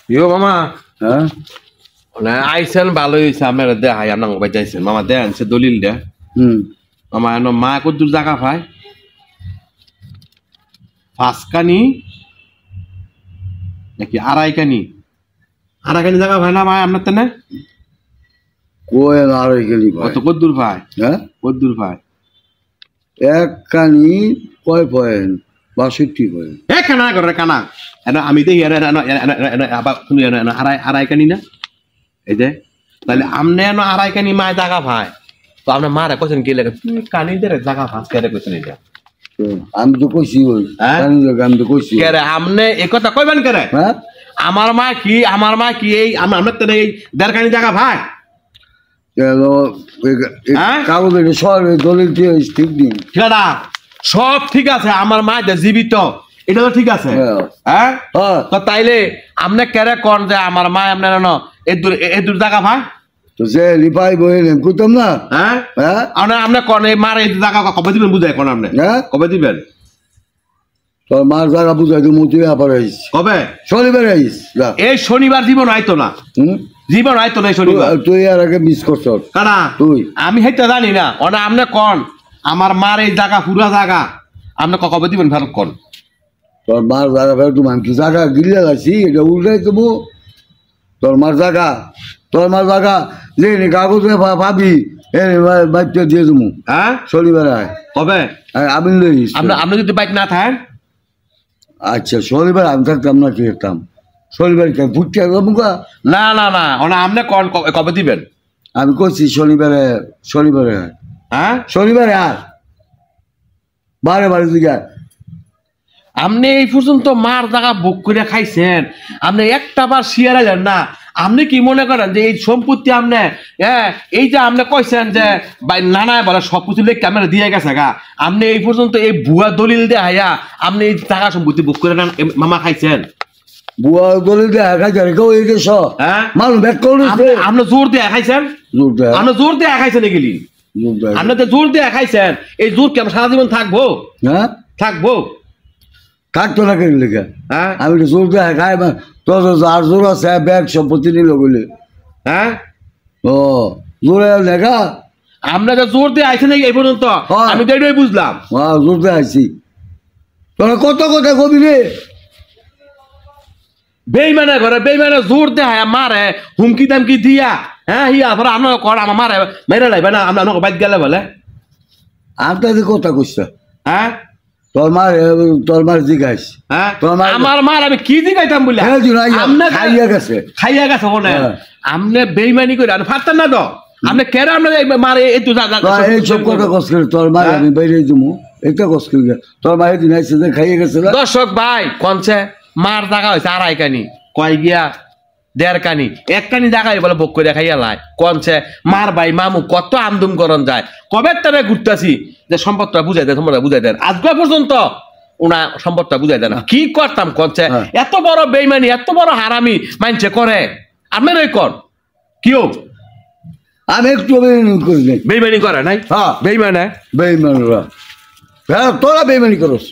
ইয়ো মামা হ্যাঁ না আইছেন ভালোই হইছে আপনারা দেখাই আপনার মোবাইল যাইছেন মামা দেন সে দলিল দে মামা এনো মা কদ্দুর জায়গা পায় ফাঁসকানি নাকি আড়াইকানি জায়গা ভাই না ভাই আপনার তেনে কই আড়াই গেলি কত কদ্দুর ভাই হ্যাঁ কদ্দুর ভাই এক কানি কয় পয়েন্ট 62 পয়েন্ট কানা করে কানা এনো আমি দেখি আবার শুনি আড়াইকানি না এই যে তাহলে আমনে এনো আড়াইকানি মায় জায়গা ভাই তো আপনার মারা কোছেন কি লাগে তুই কানি দে জায়গা ফাঁস করে কোছেন এটা আমি তো কইছি ওই আমি তো কইছি কেরে আমনে এই কথা কইবেন কেরে হ্যাঁ আমার মা কি এই আমার তো এই দেড়কানি জায়গা ভাই কাগজের সব দলিল দিয়ে ঠিক দিন ঠিকানা সব ঠিক আছে আমার মা জীবিত এটা তো ঠিক আছে হ্যাঁ তো তাইলে আমনে কেরে কোন যে আমার মা আপনার এই দূর জায়গা ভাই তো যে লিপাই বইলেন কুতাম না হ্যাঁ হ্যাঁ আপনি কোন এই মার এই জায়গা কবে দিবেন বুঝাই কোন আপনি হ্যাঁ কবে দিবেন তোর মার জায়গা বুঝাই তুমি তুই আবার আইস কবে শনিবার আইস এই শনিবার জীবন আইতো না জীবন আইতো না শনিবার তুই আর আগে মিস করছ কারা তুই আমি হেটা জানি না ওনা আপনি কোন আমার মার এই জায়গা পুরা জায়গা আপনি কবে দিবেন ফেরত কোন তোর মার জায়গা ফেরত তুমি আমি কি জায়গা গিলে আছি এটা উল্টাই তুমি তোর মার জায়গা লেনে কাগজে ভাবি বাইকটা দিয়ে তুমি হ্যাঁ শনিবার আয় কবে আমি লইস আপনি যদি বাইক না থাকেন আচ্ছা শনিবার আমি থাকতাম না কি করতাম শনিবার ঘুরতে আসবো না না না ওনা আপনি কোন কবে দিবেন আমি করছি শনিবারে হ্যাঁ শনিবারে আর বারে দিকে আপনি এই পর্যন্ত মার জায়গা বুক করে খাইছেন আপনি একটা বার শিয়ারে যান না আপনি কি মনে করেন যে এই সম্পত্তি আপনি হ্যাঁ এই যে আপনি কইছেন যে নানায় বলে সব কিছু লেখ ক্যামেরা দিয়ে গেছে গা আপনি এই পর্যন্ত এই ভুয়া দলিল দিয়ে হাইয়া আপনি এই টাকা সম্পত্তি বুক করে মামা খাইছেন বুয়া দলিল দিয়ে খাইছেন কেউ এই দেশ হ্যাঁ মানুষ ব্যাক করুন আপনি জোর দিয়ে খাইছেন আপনি জোর দিয়ে খাইছেন এগুলি আপনি তো জোর দিয়ে খাইছেন এই জোর কেমন সারা জীবন থাকবো হ্যাঁ থাকবো থাকতো না কেন লেখা হ্যাঁ আমি তো জোর দিয়ে খাই তোর আর জোর আছে ব্যাগ সম্পত্তি নিল বলে হ্যাঁ ও জোরে লেখা আমরা তো জোর দিয়ে আইছেন এই পর্যন্ত আমি তো এটাই বুঝলাম হ্যাঁ জোর দিয়ে আইছি তোরা কত কথা কবি রে বেইমানে জোর দেয় মারে হুমকি দামকি দিয়া হ্যাঁ হিয়া ধর আমরা কর আমার মারে মেরে লাইবে না আমরা বাইক গেলে বলে আমি কথা কইছ হ্যাঁ তোর মার জিগাইস হ্যাঁ আমার মার আমি কি জিগাইতাম বলে খাইয়া গেছে ওনে আমনে বেইমানি করে আর ফারতেন না তো আমনে কেরে আমনে মারে এই তো এই সব কথা কস করে তোর মার আমি বাইরে দিমু এটা কস করে তোর মার দিন আইছে যে খাইয়া গেছে দর্শক ভাই কোনছে মার জায়গা হইছে আড়াইকানি কয় গিয়া দেড়কানি এককানি জায়গায় বলে ভোগ করে খাইয়া লাই কোনছে মার ভাই মামু কত আমদুম করন যায় কবে তারা ঘুরতেছি যে সম্পদটা বুঝাই দেন তোমরা বুঝাই দেন আজকে পর্যন্ত ওনা সম্পদটা বুঝাই দেন কি করতাম কোনছে এত বড় বেইমানি এত বড় হারামি মানছে করে আপনার ওই কর কিও আমি একটু বেইমানি করি নাই বেইমানি করে নাই হ্যাঁ বেইমানে বেইমানরা হ্যাঁ তোরা বেইমানি করস